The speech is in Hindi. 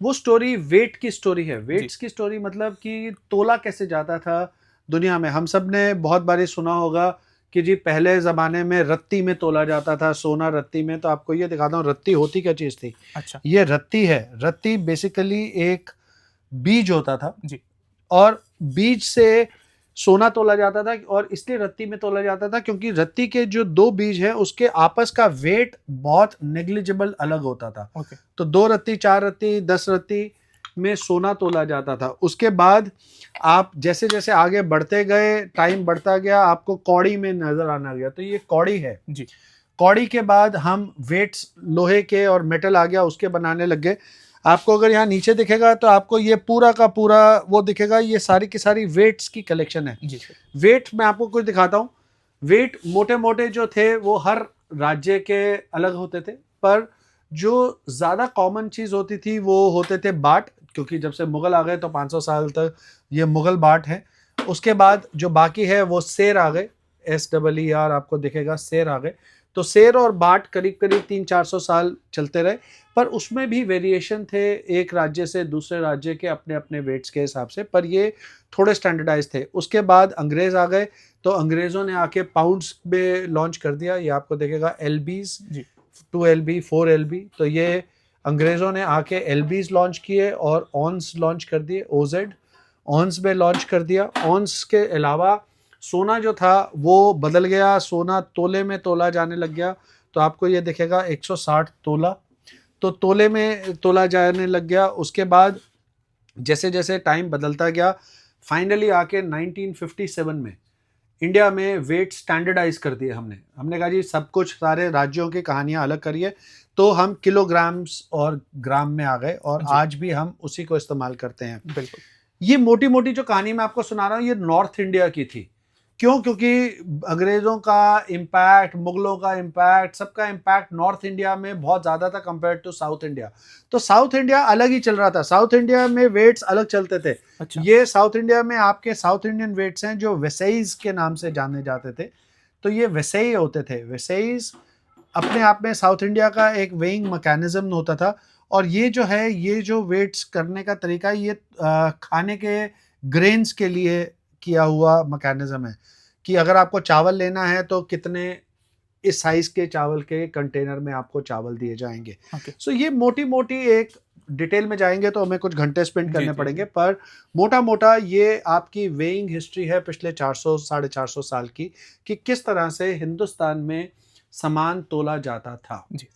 वो स्टोरी वेट की स्टोरी है। जी। वेट्स की स्टोरी मतलब कि तोला कैसे जाता था दुनिया में। हम सब ने बहुत बारी सुना होगा कि जी पहले ज़माने में रत्ती में तोला जाता था, सोना रत्ती में। तो आपको ये दिखाता हूँ रत्ती होती क्या चीज़ थी। अच्छा। ये रत्ती है। रत्ती बेसिकली एक बीज होता था जी। और बीज से सोना तोला जाता था। और इसलिए रत्ती में तोला जाता था क्योंकि रत्ती के जो 2 बीज हैं उसके आपस का वेट बहुत नेग्लिजिबल अलग होता था। ओके। तो 2 रत्ती, 4 रत्ती, 10 रत्ती में सोना तोला जाता था। उसके बाद आप जैसे-जैसे आगे बढ़ते गए, टाइम बढ़ता गया, आपको कौड़ी में नज़र आना गया। तो ये कौड़ी है। जी। कौड़ी के बाद हम वेट्स लोहे के और मेटल आ गया उसके बनाने लग गए। आपको अगर यहाँ नीचे दिखेगा तो आपको ये पूरा का पूरा वो दिखेगा, ये सारी की सारी वेट्स की कलेक्शन है। जी सर। वेट मैं आपको कुछ दिखाता हूँ। वेट मोटे-मोटे जो थे वो हर राज्य के अलग होते थे, पर जो ज़्यादा कॉमन चीज़ होती थी वो होते थे बाट, क्योंकि जब से मुगल आ गए तो 500 साल तक ये मुगल बाट है। उसके बाद जो बाकी है वो सेर आ गए, SEER आपको दिखेगा, सेर आ गए। तो सेर और बाट करीब-करीब 300-400 साल चलते रहे, पर उसमें भी वेरिएशन थे एक राज्य से दूसरे राज्य के अपने-अपने वेट्स के हिसाब से, पर ये थोड़े स्टैंडर्डाइज़ थे। उसके बाद अंग्रेज़ आ गए, तो अंग्रेज़ों ने आके पाउंड्स में लॉन्च कर दिया। ये आपको दिखेगा एलबीज़, जी। 2 एलबी, 4 एलबी। तो ये अंग्रेज़ों ने आके एलबीज़ लॉन्च किए और ऑन्स लॉन्च कर दिए, ओज़ेड। ऑन्स में लॉन्च कर दिया। ऑन्स के अलावा सोना जो था वो बदल गया, सोना तोले में तोला जाने लग गया। तो आपको ये दिखेगा 160 तोला, तो तोले में तोला जाने लग गया। उसके बाद जैसे-जैसे टाइम बदलता गया, फाइनली आके 1957 में इंडिया में वेट स्टैंडर्डाइज कर दिए हमने। हमने कहा जी सब कुछ सारे राज्यों की कहानियाँ अलग करिए, तो हम किलोग्राम्स और ग्राम में आ गए और जी। आज भी हम उसी को इस्तेमाल करते हैं। बिल्कुल। ये मोटी-मोटी जो कहानी मैं आपको सुना रहा हूँ ये नॉर्थ इंडिया की थी। क्यों? क्योंकि अंग्रेज़ों का इम्पैक्ट, मुगलों का इम्पैक्ट, सबका इम्पैक्ट नॉर्थ इंडिया में बहुत ज़्यादा था कंपेयर टू साउथ इंडिया। तो साउथ इंडिया अलग ही चल रहा था। साउथ इंडिया में वेट्स अलग चलते थे। अच्छा। ये साउथ इंडिया में आपके साउथ इंडियन वेट्स हैं जो वेसेइज़ के नाम से जाने जाते थे। तो ये वेसेई होते थे। वेसेइज़ अपने आप में साउथ इंडिया का एक वेइंग मैकेनिज़्म होता था। और ये जो है, ये जो वेट्स करने का तरीका, ये खाने के ग्रेन्स के लिए किया हुआ मैकेनिज़्म है कि अगर आपको चावल लेना है तो कितने इस साइज़ के चावल के कंटेनर में आपको चावल दिए जाएँगे। ओके। सो ये मोटी-मोटी एक डिटेल में जाएँगे तो हमें कुछ घंटे स्पेंड जी, करने जी, पड़ेंगे, जी। पर मोटा-मोटा ये आपकी वेइंग हिस्ट्री है पिछले 400 साढ़े 400 साल की, कि किस तरह से हिंदुस्तान में सामान तोला जाता था। जी।